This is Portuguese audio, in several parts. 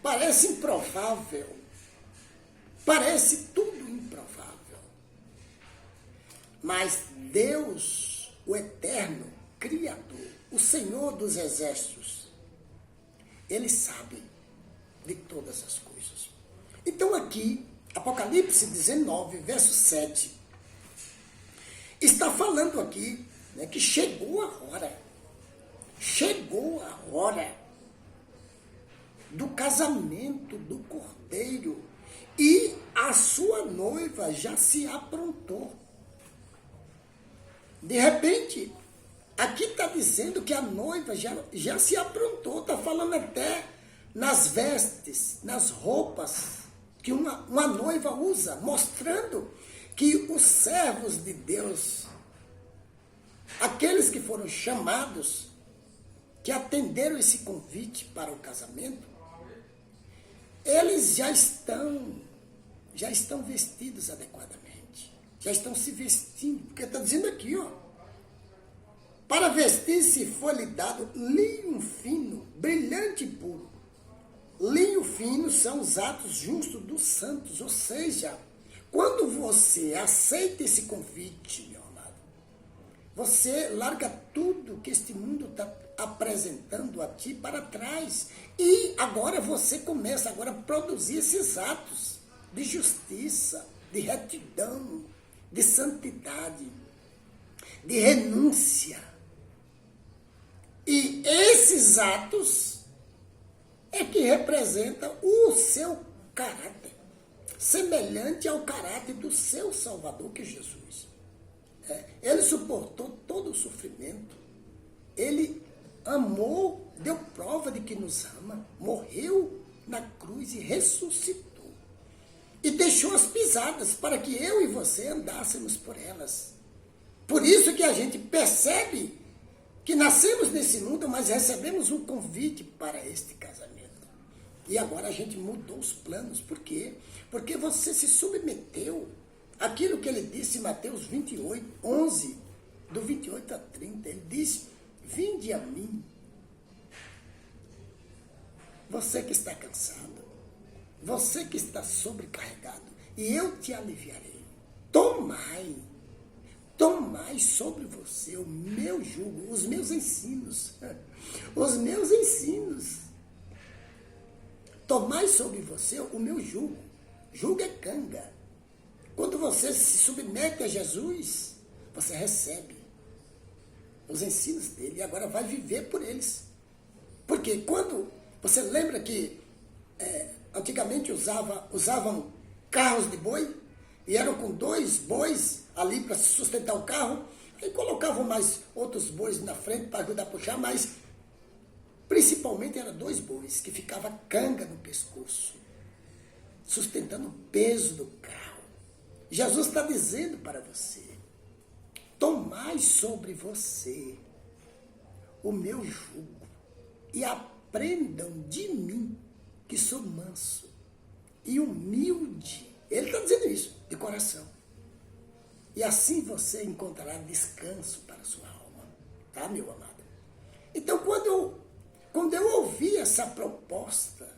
parece improvável, parece tudo improvável. Mas Deus, o Eterno, Criador, o Senhor dos Exércitos, Ele sabe de todas as coisas. Então aqui, Apocalipse 19, verso 7, está falando aqui, né, que chegou a hora do casamento do Cordeiro e a sua noiva já se aprontou. De repente, aqui está dizendo que a noiva já se aprontou, está falando até nas vestes, nas roupas que uma noiva usa, mostrando que os servos de Deus, aqueles que foram chamados, que atenderam esse convite para o casamento, eles já estão vestidos adequadamente, já estão se vestindo, porque está dizendo aqui, ó, para vestir-se foi-lhe dado linho fino, brilhante e puro. Linho fino são os atos justos dos santos, ou seja, quando você aceita esse convite, meu amado, você larga tudo que este mundo está apresentando a ti para trás. E agora você começa agora a produzir esses atos de justiça, de retidão, de santidade, de renúncia. E esses atos é que representam o seu caráter, semelhante ao caráter do seu Salvador, que é Jesus. Ele suportou todo o sofrimento, ele amou, deu prova de que nos ama, morreu na cruz e ressuscitou. E deixou as pisadas para que eu e você andássemos por elas. Por isso que a gente percebe que nascemos nesse mundo, mas recebemos um convite para este casamento. E agora a gente mudou os planos. Por quê? Porque você se submeteu àquilo que ele disse em Mateus 28, 11, do 28 a 30. Ele diz: vinde a mim, você que está cansado, você que está sobrecarregado, e eu te aliviarei. Tomai sobre você o meu jugo, os meus ensinos, os meus ensinos. Tomai sobre você o meu jugo. Jugo é canga. Quando você se submete a Jesus, você recebe os ensinos dele e agora vai viver por eles. Porque quando você lembra que antigamente usavam carros de boi e eram com 2 bois ali para sustentar o carro, e colocavam mais outros bois na frente para ajudar a puxar, mas principalmente eram 2 bois que ficava canga no pescoço, sustentando o peso do carro. Jesus está dizendo para você: tomai sobre você o meu jugo e aprendam de mim, que sou manso e humilde. Ele está dizendo isso, de coração. E assim você encontrará descanso para a sua alma. Tá, meu amado? Então, quando eu ouvi essa proposta,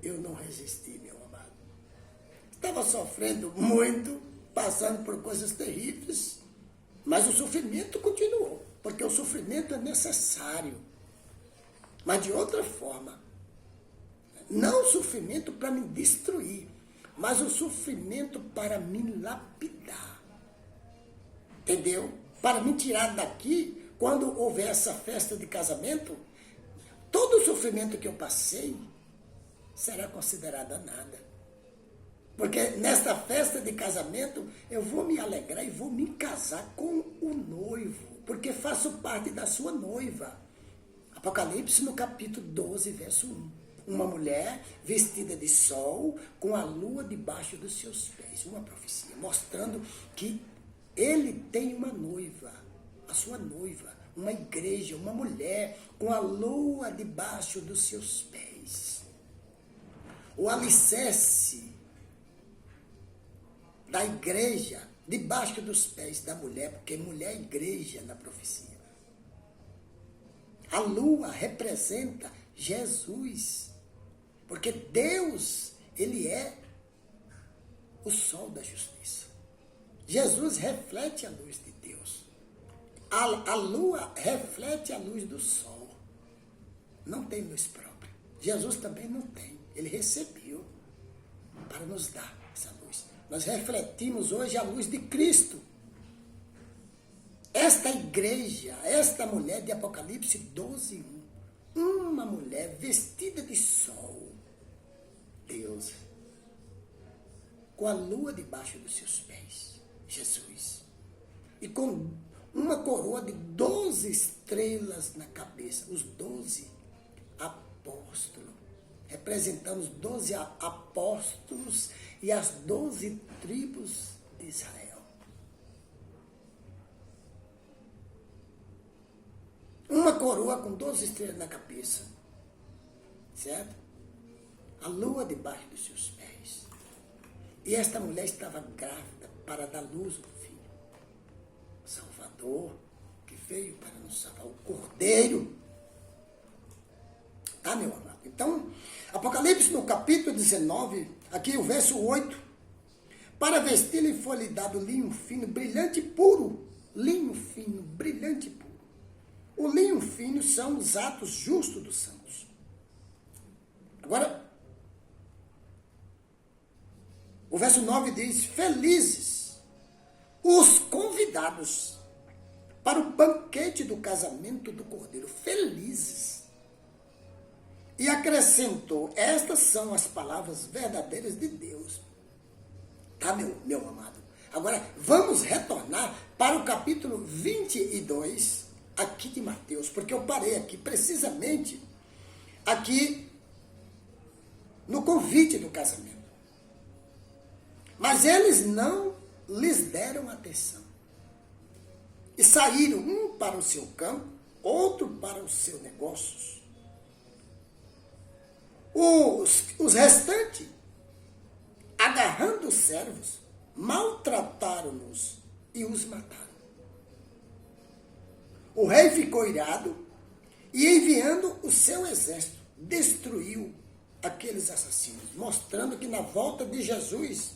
eu não resisti, meu amado. Estava sofrendo muito, passando por coisas terríveis, mas o sofrimento continuou, porque o sofrimento é necessário. Mas de outra forma, não o sofrimento para me destruir, mas o sofrimento para me lapidar. Entendeu? Para me tirar daqui, quando houver essa festa de casamento, todo o sofrimento que eu passei será considerado nada. Porque nesta festa de casamento eu vou me alegrar e vou me casar com o noivo, porque faço parte da sua noiva. Apocalipse no capítulo 12, verso 1. Uma mulher vestida de sol, com a lua debaixo dos seus pés. Uma profecia, mostrando que ele tem uma noiva, a sua noiva, uma igreja, uma mulher, com a lua debaixo dos seus pés. O alicerce da igreja debaixo dos pés da mulher, porque mulher é igreja na profecia. A lua representa Jesus, Porque Deus, Ele é o sol da justiça. Jesus reflete a luz de Deus. A lua reflete a luz do sol. Não tem luz própria. Jesus também não tem. Ele recebeu para nos dar essa luz. Nós refletimos hoje a luz de Cristo. Esta igreja, esta mulher de Apocalipse 12:1, uma mulher vestida de sol, Deus, com a lua debaixo dos seus pés, Jesus, e com uma coroa de 12 estrelas na cabeça, os 12 apóstolos, representando os 12 apóstolos e as 12 tribos de Israel. Uma coroa com 12 estrelas na cabeça, certo? A lua debaixo dos seus pés. E esta mulher estava grávida para dar luz ao filho. O Salvador, que veio para nos salvar, o Cordeiro. Tá, meu amado? Então, Apocalipse no capítulo 19, aqui o verso 8. Para vestir-lhe foi-lhe dado linho fino, brilhante e puro. Linho fino, brilhante e puro. O linho fino são os atos justos dos santos. Agora, o verso 9 diz: felizes os convidados para o banquete do casamento do Cordeiro. Felizes. E acrescentou: estas são as palavras verdadeiras de Deus. Tá, meu amado? Agora, vamos retornar para o capítulo 22 aqui de Mateus, porque eu parei aqui precisamente aqui no convite do casamento. Mas eles não lhes deram atenção. E saíram, um para o seu campo, outro para os seus negócios. Os restantes, agarrando os servos, maltrataram-nos e os mataram. O rei ficou irado e, enviando o seu exército, destruiu aqueles assassinos, mostrando que na volta de Jesus,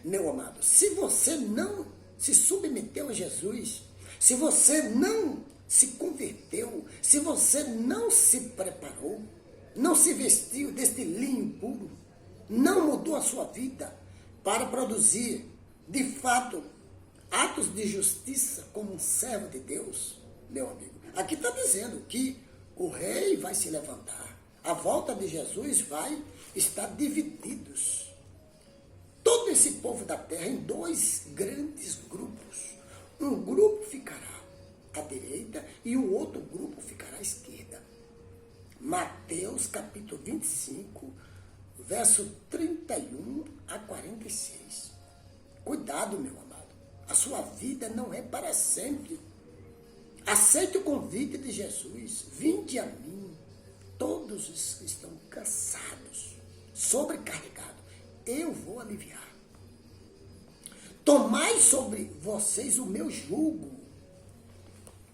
meu amado, se você não se submeteu a Jesus, se você não se converteu, se você não se preparou, não se vestiu deste linho puro, não mudou a sua vida para produzir, de fato, atos de justiça como um servo de Deus, meu amigo. Aqui está dizendo que o rei vai se levantar. A volta de Jesus vai estar divididos. Todo esse povo da terra em dois grandes grupos. Um grupo ficará à direita e o outro grupo ficará à esquerda. Mateus capítulo 25, verso 31 a 46. Cuidado, meu amado. A sua vida não é para sempre. Aceite o convite de Jesus. Vinde a mim, todos os que estão cansados, sobrecarregados. Eu vou aliviar. Tomai sobre vocês o meu jugo.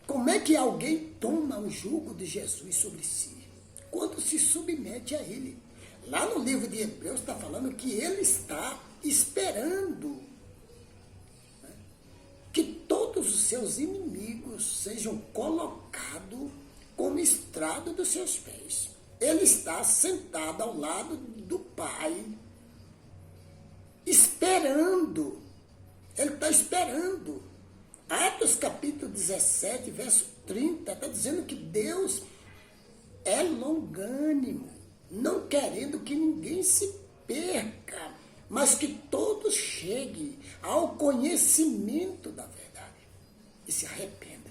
Como é que alguém toma o jugo de Jesus sobre si? Quando se submete a ele. Lá no livro de Hebreus está falando que ele está esperando que todos os seus inimigos sejam colocados como estrado dos seus pés. Ele está sentado ao lado do Pai, esperando. Ele está esperando. Atos capítulo 17, verso 30, está dizendo que Deus é longânimo, não querendo que ninguém se perca, mas que todos cheguem ao conhecimento da verdade e se arrependa.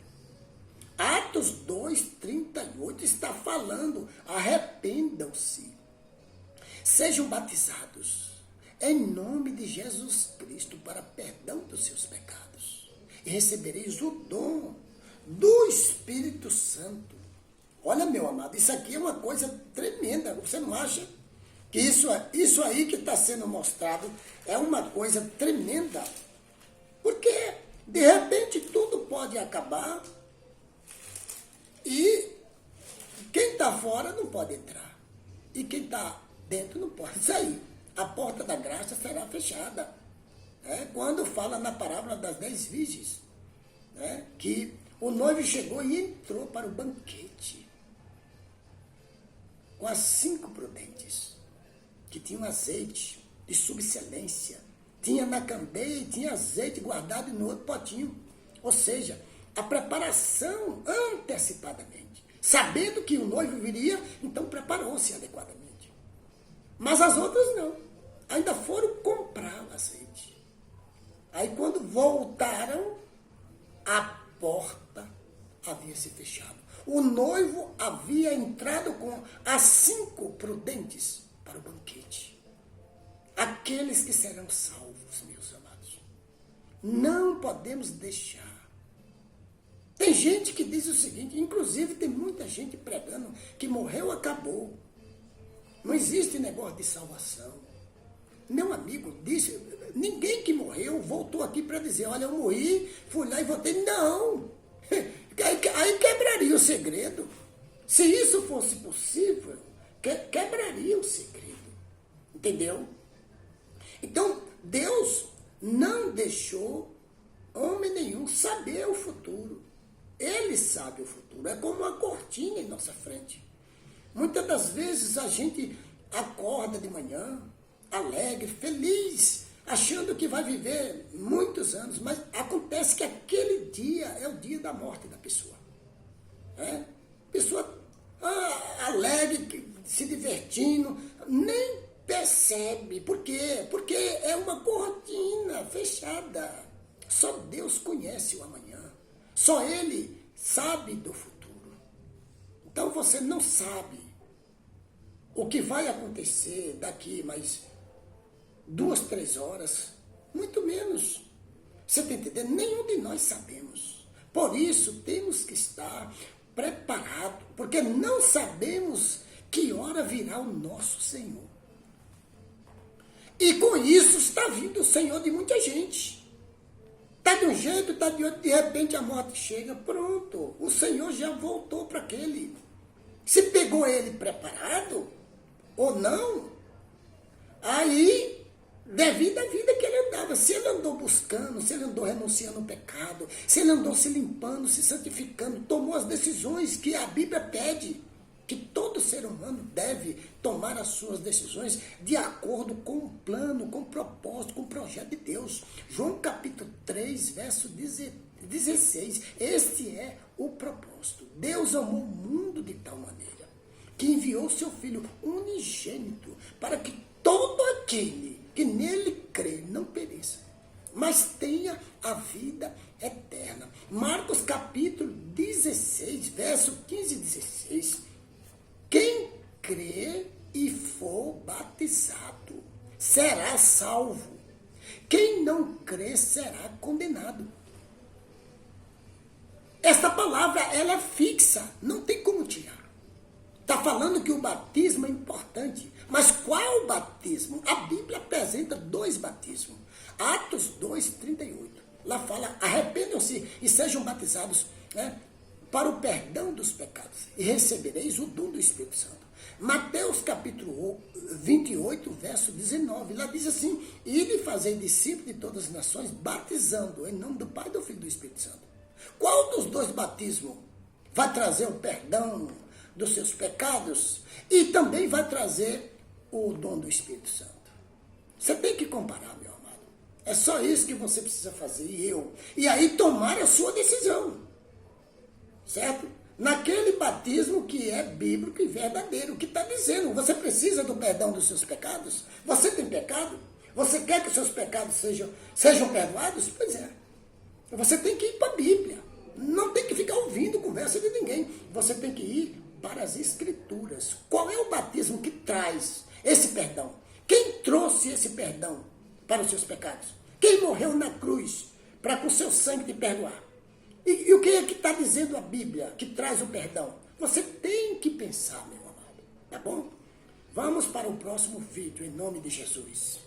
Atos 2:38 está falando: arrependam-se, sejam batizados em nome de Jesus Cristo para perdão dos seus pecados e recebereis o dom do Espírito Santo. Olha, meu amado, isso aqui é uma coisa tremenda. Você não acha que isso aí que está sendo mostrado é uma coisa tremenda? Porque, de repente, tudo pode acabar e quem está fora não pode entrar. e quem está dentro não pode sair. A porta da graça será fechada. Quando fala na parábola das 10 virgens, que o noivo chegou e entrou para o banquete com as 5 prudentes, que tinham azeite de subexcelência, tinha na candeia e tinha azeite guardado no outro potinho. Ou seja, a preparação antecipadamente. Sabendo que o noivo viria, então preparou-se adequadamente. Mas as outras não. Ainda foram comprar o azeite. Aí quando voltaram, a porta havia se fechado. O noivo havia entrado com as 5 prudentes para o banquete. Aqueles que serão salvos, meus amados. Não podemos deixar. Tem gente que diz o seguinte, inclusive tem muita gente pregando que morreu, acabou. Não existe negócio de salvação. Meu amigo disse, ninguém que morreu voltou aqui para dizer, olha, eu morri, fui lá e voltei. Não! Aí quebraria o segredo. Se isso fosse possível, quebraria o segredo. Entendeu? Então, Deus não deixou homem nenhum saber o futuro. Ele sabe o futuro. É como uma cortina em nossa frente. Muitas das vezes a gente acorda de manhã, alegre, feliz, achando que vai viver muitos anos, mas acontece que aquele dia é o dia da morte da pessoa. Pessoa alegre, se divertindo, nem percebe. Por quê? Porque é uma cortina fechada. Só Deus conhece o amanhã. Só Ele sabe do futuro. Então você não sabe o que vai acontecer daqui mais 2, 3 horas, muito menos. Você está entendendo? Nenhum de nós sabemos. Por isso temos que estar preparados, porque não sabemos que hora virá o nosso Senhor. E com isso está vindo o Senhor de muita gente. Está de um jeito, está de outro, de repente a morte chega, pronto, o Senhor já voltou para aquele. Se pegou ele preparado ou não, aí devido à vida que ele andava, se ele andou buscando, se ele andou renunciando ao pecado, se ele andou se limpando, se santificando, tomou as decisões que a Bíblia pede, que todo ser humano deve tomar as suas decisões de acordo com o plano, com o propósito, com o projeto de Deus. João capítulo 3, verso 16. Este é o propósito. Deus amou o mundo de tal maneira que enviou seu Filho unigênito para que todo aquele que nele crê não pereça, mas tenha a vida eterna. Marcos capítulo 16, verso 15 e 16. Quem crê e for batizado será salvo. Quem não crê será condenado. Esta palavra, ela é fixa, não tem como tirar. Está falando que o batismo é importante. Mas qual batismo? A Bíblia apresenta 2 batismos. Atos 2, 38. Lá fala, arrependam-se e sejam batizados, para o perdão dos pecados, e recebereis o dom do Espírito Santo. Mateus capítulo 28, verso 19, lá diz assim, ide fazer discípulos de todas as nações, batizando em nome do Pai, do Filho e do Espírito Santo. Qual dos 2 batismos vai trazer o perdão dos seus pecados e também vai trazer o dom do Espírito Santo? Você tem que comparar, meu amado. É só isso que você precisa fazer, e eu. E aí tomar a sua decisão. Certo? Naquele batismo que é bíblico e verdadeiro, que está dizendo, você precisa do perdão dos seus pecados? Você tem pecado? Você quer que os seus pecados sejam perdoados? Pois é. Você tem que ir para a Bíblia. Não tem que ficar ouvindo conversa de ninguém. Você tem que ir para as Escrituras. Qual é o batismo que traz esse perdão? Quem trouxe esse perdão para os seus pecados? Quem morreu na cruz para com o seu sangue te perdoar? E o que é que está dizendo a Bíblia que traz o perdão? Você tem que pensar, meu amado. Tá bom? Vamos para o próximo vídeo, em nome de Jesus.